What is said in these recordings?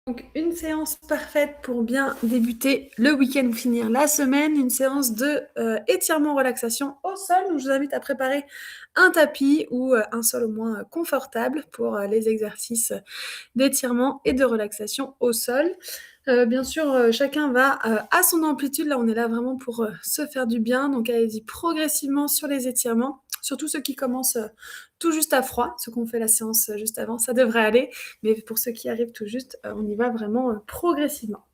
Donc une séance parfaite pour bien débuter le week-end ou finir la semaine, une séance de étirement relaxation au sol. Donc je vous invite à préparer un tapis ou un sol au moins confortable pour les exercices d'étirement et de relaxation au sol. Bien sûr, chacun va à son amplitude. Là, on est là vraiment pour se faire du bien. Donc allez-y progressivement sur les étirements. Surtout ceux qui commencent tout juste à froid, ceux qu'on fait la séance juste avant, ça devrait aller. Mais pour ceux qui arrivent tout juste, on y va vraiment progressivement.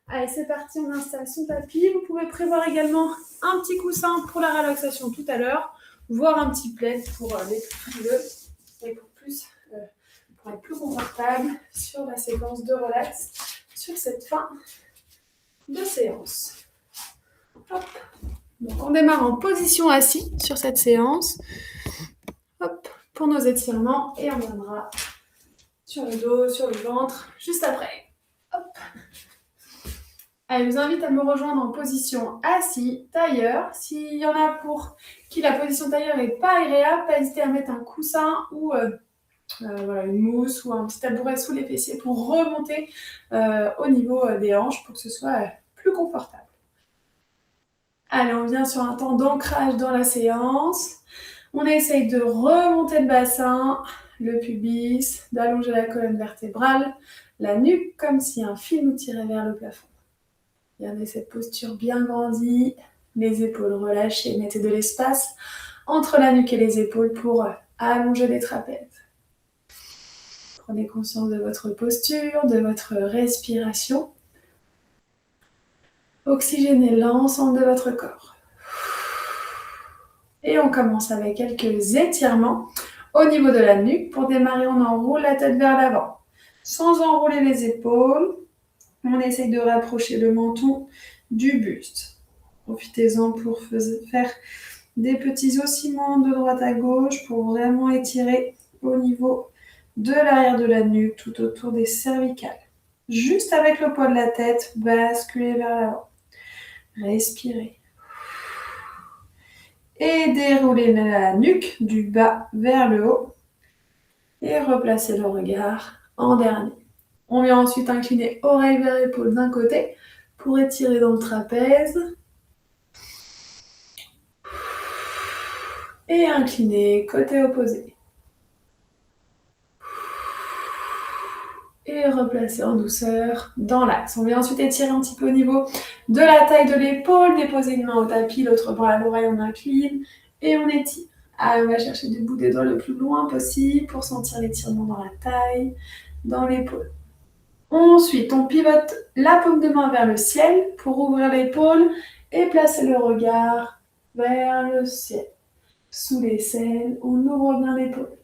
Allez, c'est parti, on installe son tapis. Vous pouvez prévoir également un petit coussin pour la relaxation tout à l'heure, voire un petit plaid pour les plus frileux et pour être plus confortable sur la séquence de relax sur cette fin de séance. Hop. Donc on démarre en position assis sur cette séance. Hop, pour nos étirements et on viendra sur le dos, sur le ventre, juste après. Hop. Allez, je vous invite à me rejoindre en position assis, tailleur. S'il y en a pour qui la position tailleur n'est pas agréable, pas hésiter à mettre un coussin ou voilà, une mousse ou un petit tabouret sous les fessiers pour remonter au niveau des hanches pour que ce soit plus confortable. Allez, on vient sur un temps d'ancrage dans la séance. On essaye de remonter le bassin, le pubis, d'allonger la colonne vertébrale, la nuque comme si un fil nous tirait vers le plafond. Gardez cette posture bien grandie, les épaules relâchées, mettez de l'espace entre la nuque et les épaules pour allonger les trapèzes. Prenez conscience de votre posture, de votre respiration. Oxygénez l'ensemble de votre corps. Et on commence avec quelques étirements au niveau de la nuque. Pour démarrer, on enroule la tête vers l'avant. Sans enrouler les épaules, on essaye de rapprocher le menton du buste. Profitez-en pour faire des petits oscillements de droite à gauche pour vraiment étirer au niveau de l'arrière de la nuque, tout autour des cervicales. Juste avec le poids de la tête, basculez vers l'avant. Respirez. Et déroulez la nuque du bas vers le haut. Et replacez le regard en dernier. On vient ensuite incliner oreille vers épaule d'un côté pour étirer dans le trapèze. Et incliner côté opposé. Et replacer en douceur dans l'axe. On vient ensuite étirer un petit peu au niveau de la taille de l'épaule, déposer une main au tapis, l'autre bras à l'oreille, on incline et on étire. On va chercher du bout des doigts le plus loin possible pour sentir l'étirement dans la taille, dans l'épaule. Ensuite, on pivote la paume de main vers le ciel pour ouvrir l'épaule et placer le regard vers le ciel. Sous l'aisselle, on ouvre bien l'épaule.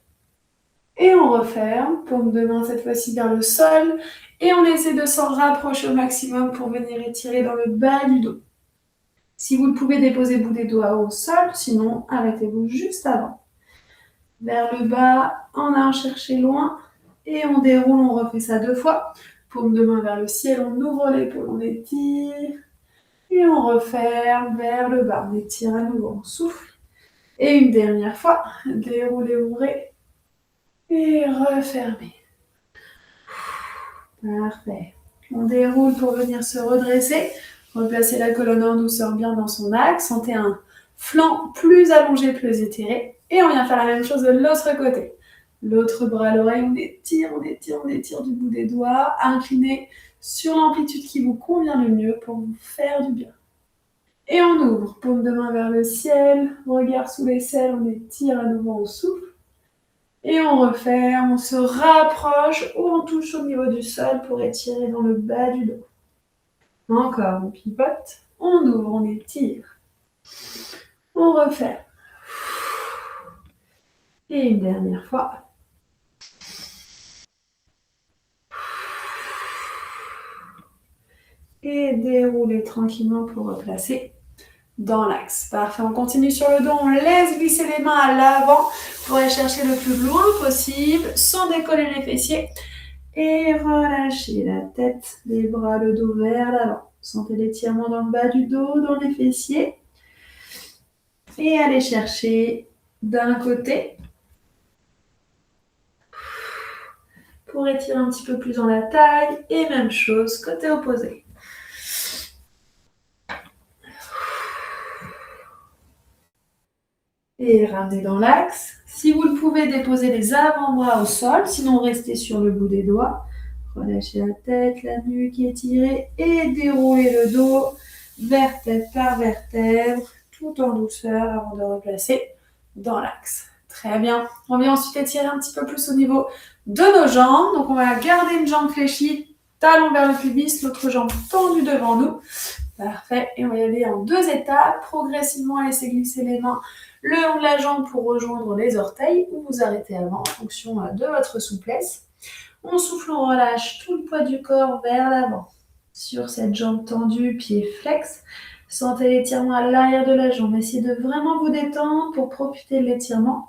Et on referme, paume de main cette fois-ci vers le sol. Et on essaie de s'en rapprocher au maximum pour venir étirer dans le bas du dos. Si vous le pouvez, déposez le bout des doigts au sol, sinon arrêtez-vous juste avant. Vers le bas, on a cherché loin. Et on déroule, on refait ça 2 fois. Paume de main vers le ciel, on ouvre l'épaule, on étire. Et on referme vers le bas, on étire à nouveau, on souffle. Et une dernière fois, déroulez, ouvrez. Et refermez. Parfait. On déroule pour venir se redresser. Replacer la colonne en douceur bien dans son axe. Sentez un flanc plus allongé, plus étiré. Et on vient faire la même chose de l'autre côté. L'autre bras à l'oreille, on étire, on étire, on étire du bout des doigts. Inclinez sur l'amplitude qui vous convient le mieux pour vous faire du bien. Et on ouvre, paume de main vers le ciel, regard sous l'aisselle, on étire à nouveau, on souffle. Et on referme, on se rapproche ou on touche au niveau du sol pour étirer dans le bas du dos. Encore, on pivote, on ouvre, on étire. On referme. Et une dernière fois. Et dérouler tranquillement pour replacer dans l'axe. Parfait, on continue sur le dos, on laisse glisser les mains à l'avant pour aller chercher le plus loin possible sans décoller les fessiers. Et relâchez la tête, les bras, le dos vers l'avant. Sentez l'étirement dans le bas du dos, dans les fessiers. Et allez chercher d'un côté pour étirer un petit peu plus dans la taille. Et même chose, côté opposé. Et ramenez dans l'axe. Si vous le pouvez, déposez les avant-bras au sol, sinon restez sur le bout des doigts. Relâchez la tête, la nuque étirée et déroulez le dos, vertèbre par vertèbre, tout en douceur avant de replacer dans l'axe. Très bien. On vient ensuite étirer un petit peu plus au niveau de nos jambes. Donc on va garder une jambe fléchie, talon vers le pubis, l'autre jambe tendue devant nous. Parfait. Et on va y aller en 2 étapes. Progressivement, laissez glisser les mains le long de la jambe pour rejoindre les orteils ou vous arrêtez avant en fonction de votre souplesse. On souffle, on relâche tout le poids du corps vers l'avant. Sur cette jambe tendue, pied flex. Sentez l'étirement à l'arrière de la jambe. Essayez de vraiment vous détendre pour profiter de l'étirement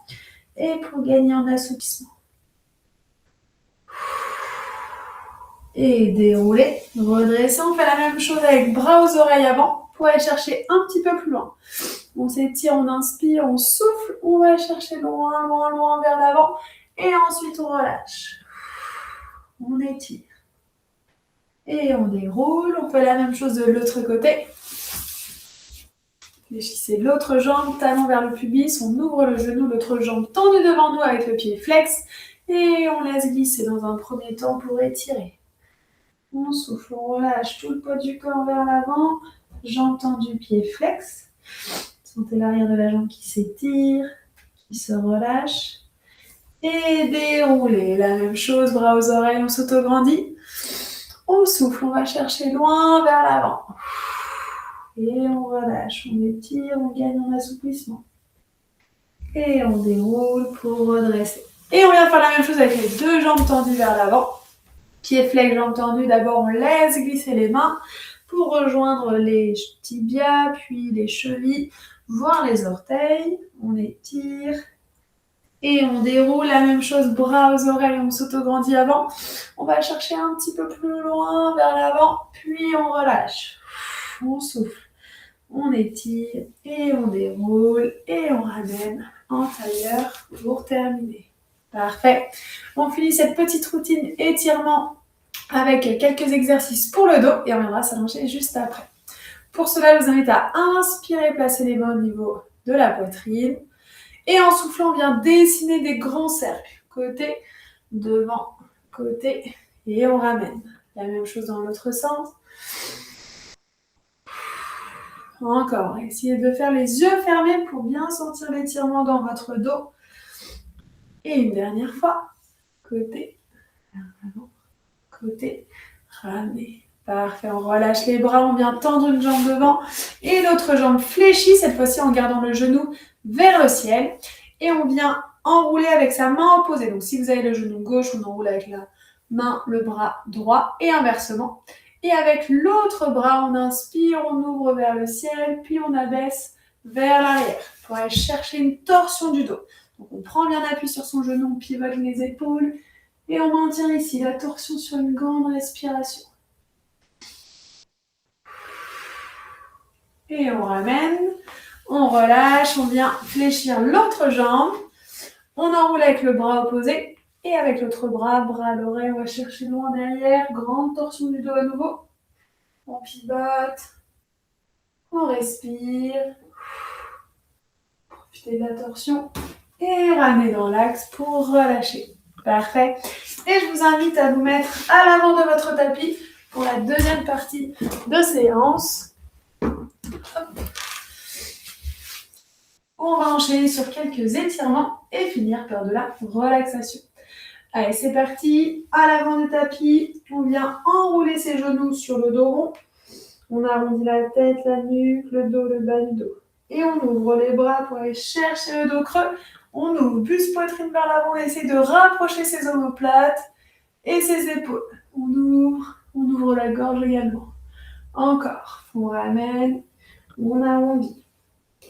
et pour gagner en assouplissement. Et déroulez, redressez. On fait la même chose avec bras aux oreilles avant pour aller chercher un petit peu plus loin. On s'étire, on inspire, on souffle, on va chercher loin, loin, loin vers l'avant. Et ensuite, on relâche. On étire. Et on déroule. On fait la même chose de l'autre côté. Fléchissez l'autre jambe, talon vers le pubis. On ouvre le genou, l'autre jambe tendue devant nous avec le pied flex. Et on laisse glisser dans un premier temps pour étirer. On souffle, on relâche tout le poids du corps vers l'avant. Jambe tendue, pied flex. Sentez l'arrière de la jambe qui s'étire, qui se relâche. Et déroulez. La même chose, bras aux oreilles, on s'autograndit. On souffle, on va chercher loin vers l'avant. Et on relâche, on étire, on gagne en assouplissement. Et on déroule pour redresser. Et on vient faire la même chose avec les 2 jambes tendues vers l'avant. Pied flex, jambes tendues. D'abord, on laisse glisser les mains pour rejoindre les tibias, puis les chevilles, voire les orteils. On étire. Et on déroule la même chose, bras aux oreilles, on s'autograndit avant. On va chercher un petit peu plus loin vers l'avant, puis on relâche. On souffle, on étire et on déroule et on ramène en tailleur pour terminer. Parfait. On finit cette petite routine étirement avec quelques exercices pour le dos et on viendra s'allonger juste après. Pour cela, je vous invite à inspirer, placer les mains au niveau de la poitrine. Et en soufflant, on vient dessiner des grands cercles. Côté, devant, côté. Et on ramène. La même chose dans l'autre sens. Encore. Essayez de faire les yeux fermés pour bien sentir l'étirement dans votre dos. Et une dernière fois. Côté, avant, côté, ramenez. Parfait. On relâche les bras. On vient tendre une jambe devant. Et l'autre jambe fléchie, cette fois-ci en gardant le genou vers le ciel. Et on vient enrouler avec sa main opposée. Donc, si vous avez le genou gauche, on enroule avec la main, le bras droit et inversement. Et avec l'autre bras, on inspire, on ouvre vers le ciel, puis on abaisse vers l'arrière pour aller chercher une torsion du dos. Donc, on prend bien appui sur son genou, on pivote les épaules et on maintient ici la torsion sur une grande respiration. Et on ramène, on relâche, on vient fléchir l'autre jambe. On enroule avec le bras opposé et avec l'autre bras, bras à l'oreille, on va chercher loin derrière, grande torsion du dos à nouveau. On pivote, on respire, profitez de la torsion et ramenez dans l'axe pour relâcher. Parfait. Et je vous invite à vous mettre à l'avant de votre tapis pour la deuxième partie de séance. Hop. On va enchaîner sur quelques étirements et finir par de la relaxation. Allez, c'est parti. À l'avant du tapis, on vient enrouler ses genoux sur le dos rond. On arrondit la tête, la nuque, le dos, le bas du dos. Et on ouvre les bras pour aller chercher le dos creux. On ouvre, buste poitrine vers l'avant. On essaie de rapprocher ses omoplates et ses épaules. On ouvre la gorge également. Encore. On ramène, on arrondit.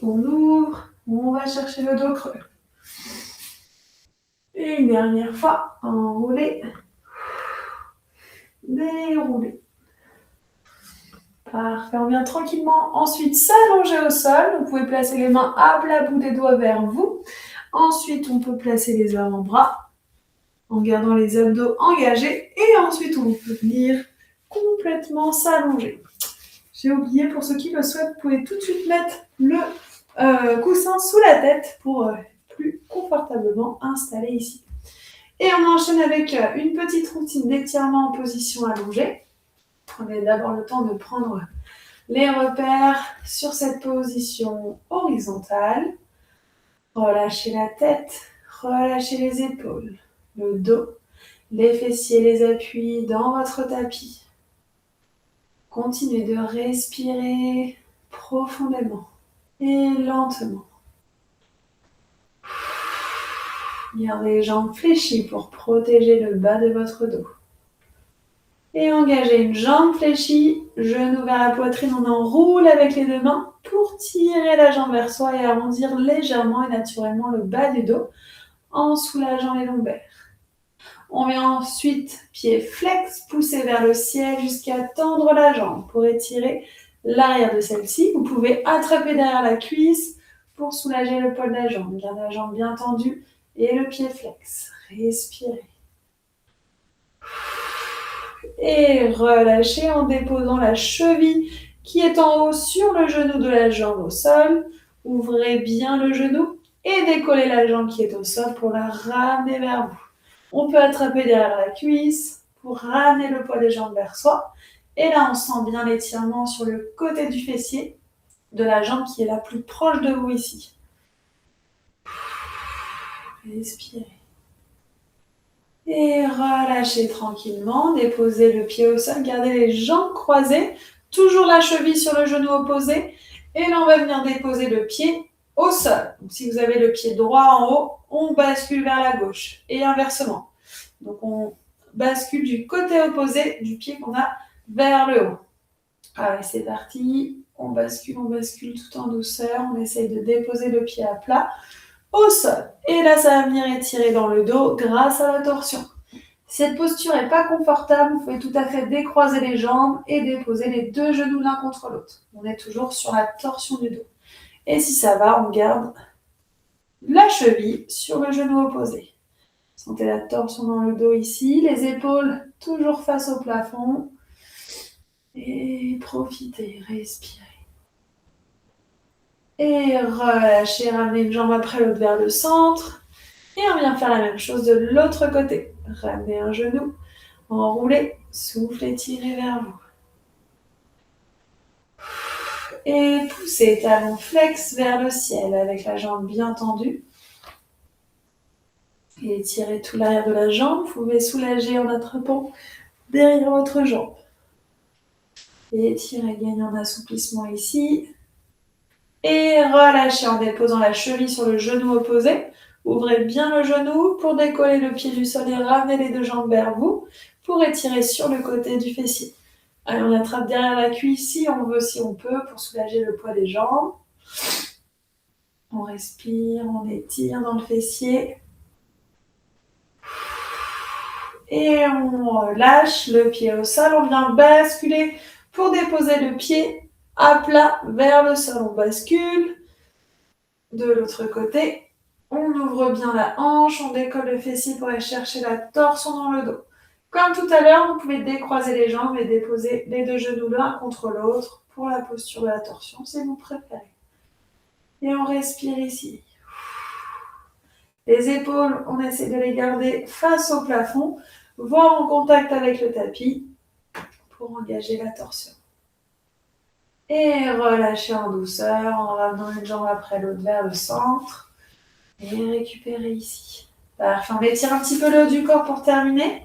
On ouvre, on va chercher le dos creux. Et une dernière fois, enrouler, dérouler. Parfait, on vient tranquillement ensuite s'allonger au sol. Vous pouvez placer les mains à plat bout des doigts vers vous. Ensuite, on peut placer les avant-bras. en gardant les abdos engagés. Et ensuite, on peut venir complètement s'allonger. J'ai oublié, pour ceux qui le souhaitent, vous pouvez tout de suite mettre le coussin sous la tête pour plus confortablement installer ici. Et on enchaîne avec une petite routine d'étirement en position allongée. Prenez d'abord le temps de prendre les repères sur cette position horizontale. Relâchez la tête, relâchez les épaules, le dos, les fessiers, les appuis dans votre tapis. Continuez de respirer profondément et lentement. Gardez les jambes fléchies pour protéger le bas de votre dos. Et engagez une jambe fléchie, genou vers la poitrine, on enroule avec les deux mains pour tirer la jambe vers soi et arrondir légèrement et naturellement le bas du dos en soulageant les lombaires. On met ensuite pied flex, pousser vers le ciel jusqu'à tendre la jambe pour étirer l'arrière de celle-ci. Vous pouvez attraper derrière la cuisse pour soulager le poil de la jambe. Gardez la jambe bien tendue et le pied flex. Respirez. Et relâchez en déposant la cheville qui est en haut sur le genou de la jambe au sol. Ouvrez bien le genou et décollez la jambe qui est au sol pour la ramener vers vous. On peut attraper derrière la cuisse pour ramener le poids des jambes vers soi. Et là, on sent bien l'étirement sur le côté du fessier de la jambe qui est la plus proche de vous ici. Respirez. Et relâchez tranquillement, déposez le pied au sol, gardez les jambes croisées, toujours la cheville sur le genou opposé. Et là, on va venir déposer le pied au sol. Donc, si vous avez le pied droit en haut, on bascule vers la gauche et inversement. Donc, on bascule du côté opposé du pied qu'on a vers le haut. Allez, c'est parti. On bascule tout en douceur. On essaye de déposer le pied à plat au sol. Et là, ça va venir étirer dans le dos grâce à la torsion. Si cette posture n'est pas confortable, vous pouvez tout à fait décroiser les jambes et déposer les deux genoux l'un contre l'autre. On est toujours sur la torsion du dos. Et si ça va, on garde la cheville sur le genou opposé. Sentez la torsion dans le dos ici, les épaules toujours face au plafond. Et profitez, respirez. Et relâchez, ramenez une jambe après l'autre vers le centre. Et on vient faire la même chose de l'autre côté. Ramenez un genou, enroulez, soufflez, tirez vers vous. Et poussez talon flex vers le ciel avec la jambe bien tendue. Et étirez tout l'arrière de la jambe. Vous pouvez soulager en attrapant derrière votre jambe. Et étirez, gagnez en assouplissement ici. Et relâchez en déposant la cheville sur le genou opposé. Ouvrez bien le genou pour décoller le pied du sol et ramener les deux jambes vers vous pour étirer sur le côté du fessier. Allez, on attrape derrière la cuisse si on veut, si on peut, pour soulager le poids des jambes. On respire, on étire dans le fessier. Et on relâche le pied au sol. On vient basculer pour déposer le pied à plat vers le sol. On bascule de l'autre côté. On ouvre bien la hanche, on décolle le fessier pour aller chercher la torsion dans le dos. Comme tout à l'heure, vous pouvez décroiser les jambes et déposer les deux genoux l'un contre l'autre pour la posture de la torsion, si vous préférez. Et on respire ici. Les épaules, on essaie de les garder face au plafond, voire en contact avec le tapis pour engager la torsion. Et relâchez en douceur en ramenant une jambe après l'autre vers le centre. Et récupérez ici. Parfait, on étire un petit peu le haut du corps pour terminer.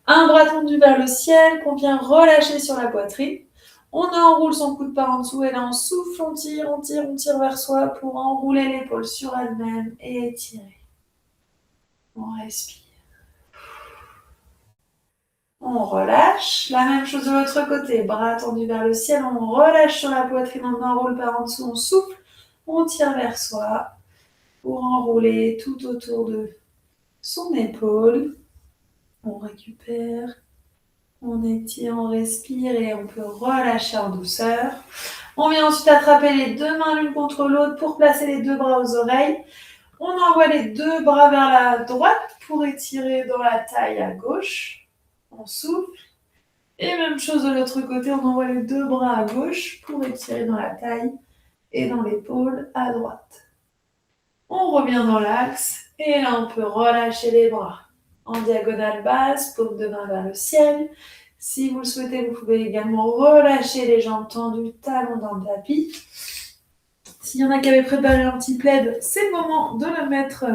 Un bras tendu vers le ciel qu'on vient relâcher sur la poitrine. On enroule son coude par en dessous et là on souffle, on tire vers soi pour enrouler l'épaule sur elle-même et étirer. On respire. On relâche. La même chose de l'autre côté. Bras tendus vers le ciel. On relâche sur la poitrine. On enroule par en dessous. On souffle. On tire vers soi pour enrouler tout autour de son épaule. On récupère. On étire, on respire et on peut relâcher en douceur. On vient ensuite attraper les deux mains l'une contre l'autre pour placer les deux bras aux oreilles. On envoie les deux bras vers la droite pour étirer dans la taille à gauche. On souffle. Et même chose de l'autre côté, on envoie les deux bras à gauche pour étirer dans la taille et dans l'épaule à droite. On revient dans l'axe et là on peut relâcher les bras. En diagonale basse, paume de main vers le ciel. Si vous le souhaitez, vous pouvez également relâcher les jambes tendues, talons dans le tapis. S'il y en a qui avaient préparé un petit plaid, c'est le moment de le mettre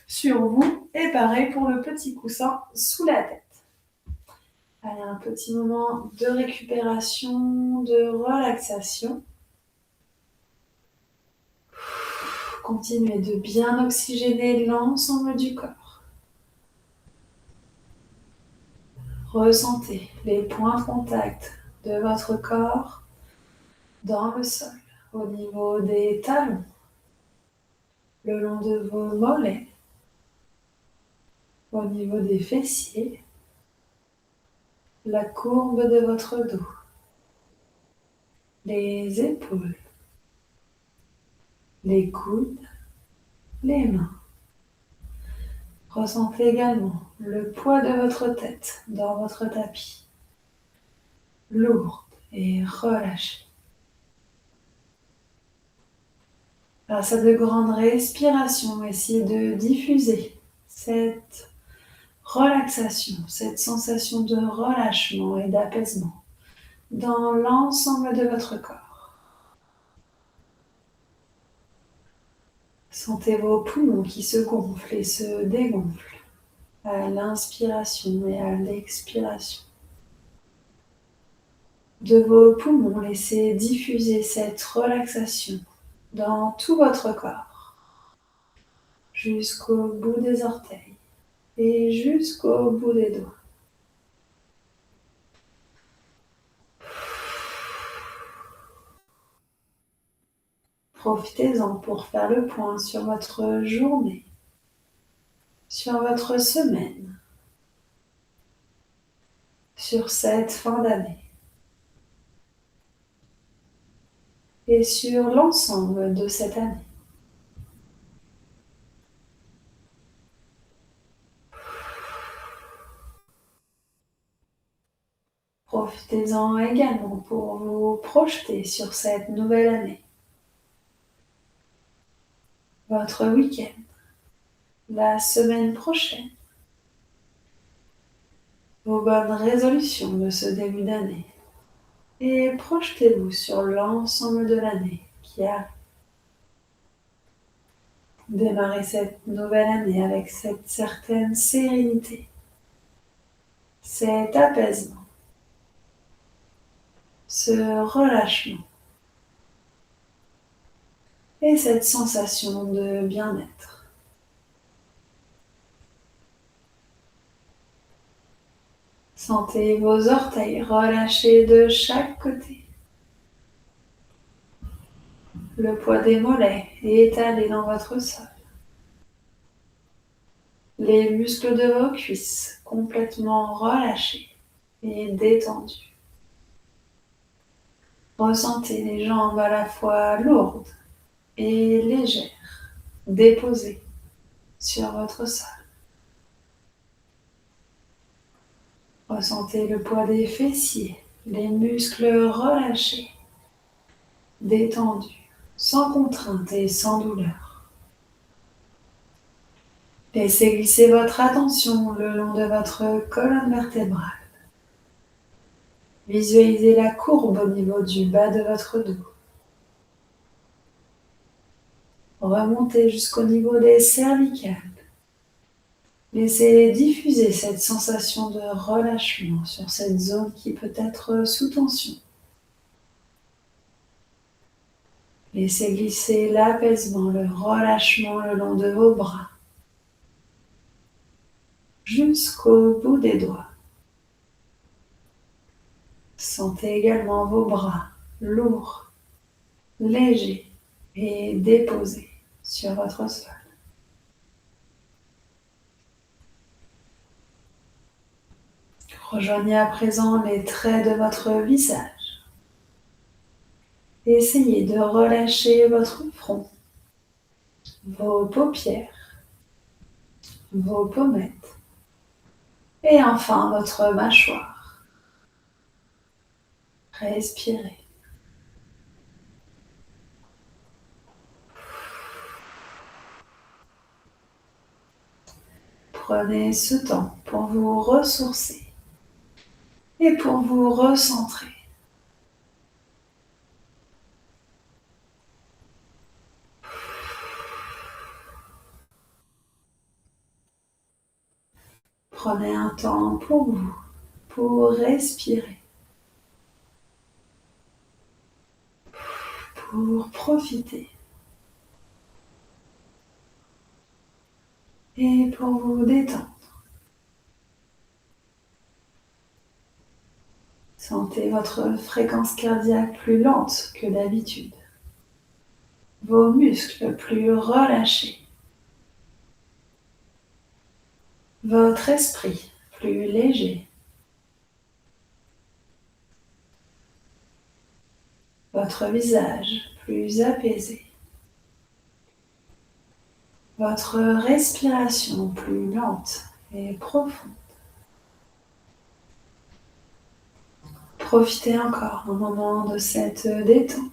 sur vous. Et pareil pour le petit coussin sous la tête. Allez, un petit moment de récupération, de relaxation. Continuez de bien oxygéner l'ensemble du corps. Ressentez les points de contact de votre corps dans le sol, au niveau des talons, le long de vos mollets, au niveau des fessiers, la courbe de votre dos, les épaules, les coudes, les mains. Ressentez également le poids de votre tête dans votre tapis, lourde et relâchée. Grâce à de grandes respirations, essayez de diffuser cette relaxation, cette sensation de relâchement et d'apaisement dans l'ensemble de votre corps. Sentez vos poumons qui se gonflent et se dégonflent à l'inspiration et à l'expiration. De vos poumons, laissez diffuser cette relaxation dans tout votre corps, jusqu'au bout des orteils et jusqu'au bout des doigts. Profitez-en pour faire le point sur votre journée, sur votre semaine, sur cette fin d'année et sur l'ensemble de cette année. Profitez-en également pour vous projeter sur cette nouvelle année, votre week-end, la semaine prochaine, vos bonnes résolutions de ce début d'année et projetez-vous sur l'ensemble de l'année qui arrive. Démarrez cette nouvelle année avec cette certaine sérénité, cet apaisement, ce relâchement et cette sensation de bien-être. Sentez vos orteils relâchés de chaque côté. Le poids des mollets est étalé dans votre sol. Les muscles de vos cuisses complètement relâchés et détendus. Ressentez les jambes à la fois lourdes et légères, déposées sur votre sol. Ressentez le poids des fessiers, les muscles relâchés, détendus, sans contrainte et sans douleur. Laissez glisser votre attention le long de votre colonne vertébrale. Visualisez la courbe au niveau du bas de votre dos. Remontez jusqu'au niveau des cervicales. Laissez diffuser cette sensation de relâchement sur cette zone qui peut être sous tension. Laissez glisser l'apaisement, le relâchement le long de vos bras, jusqu'au bout des doigts. Sentez également vos bras lourds, légers et déposés sur votre sol. Rejoignez à présent les traits de votre visage. Essayez de relâcher votre front, vos paupières, vos pommettes et enfin votre mâchoire. Respirez. Prenez ce temps pour vous ressourcer et pour vous recentrer. Prenez un temps pour vous, pour respirer, pour profiter et pour vous détendre. Sentez votre fréquence cardiaque plus lente que d'habitude, vos muscles plus relâchés, votre esprit plus léger, votre visage plus apaisé, votre respiration plus lente et profonde. Profitez encore un moment de cette détente.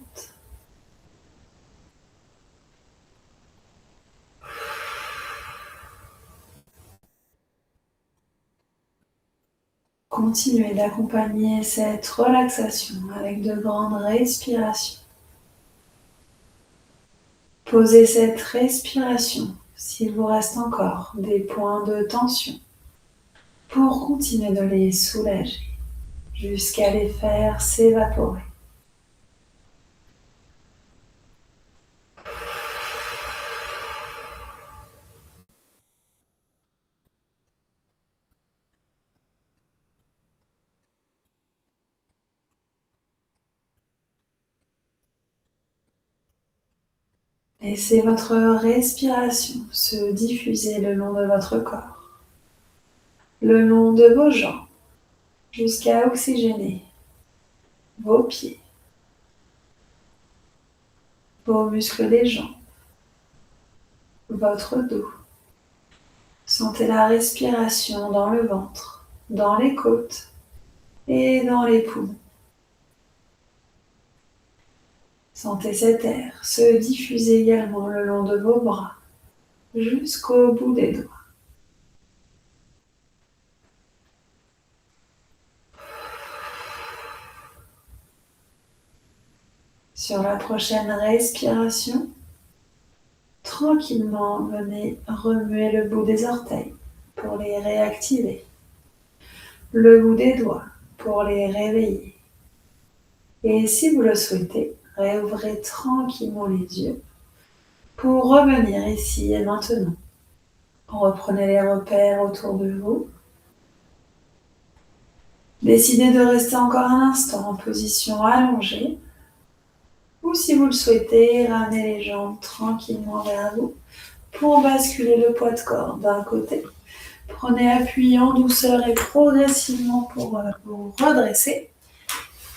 Continuez d'accompagner cette relaxation avec de grandes respirations. Posez cette respiration s'il vous reste encore des points de tension pour continuer de les soulager jusqu'à les faire s'évaporer. Laissez votre respiration se diffuser le long de votre corps, le long de vos jambes, jusqu'à oxygéner vos pieds, vos muscles des jambes, votre dos. Sentez la respiration dans le ventre, dans les côtes et dans les poumons. Sentez cet air se diffuser également le long de vos bras, jusqu'au bout des doigts. Sur la prochaine respiration, tranquillement venez remuer le bout des orteils pour les réactiver, le bout des doigts pour les réveiller. Et si vous le souhaitez, réouvrez tranquillement les yeux pour revenir ici et maintenant. Reprenez les repères autour de vous. Décidez de rester encore un instant en position allongée. Ou si vous le souhaitez, ramenez les jambes tranquillement vers vous pour basculer le poids de corps d'un côté. Prenez appui en douceur et progressivement pour vous redresser.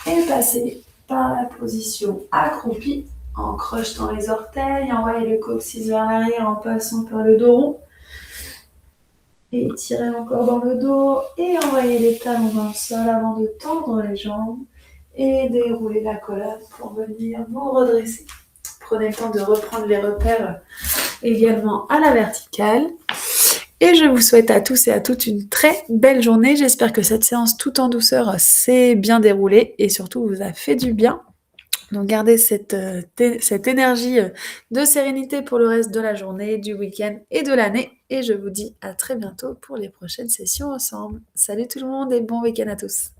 Et passez par la position accroupie en crochetant les orteils, envoyez le coccyx vers l'arrière en passant par le dos rond. Et tirez encore dans le dos et envoyez les talons dans le sol avant de tendre les jambes et dérouler la colonne pour venir vous redresser. Prenez le temps de reprendre les repères également à la verticale. Et je vous souhaite à tous et à toutes une très belle journée. J'espère que cette séance tout en douceur s'est bien déroulée et surtout vous a fait du bien. Donc gardez cette énergie de sérénité pour le reste de la journée, du week-end et de l'année. Et je vous dis à très bientôt pour les prochaines sessions ensemble. Salut tout le monde et bon week-end à tous.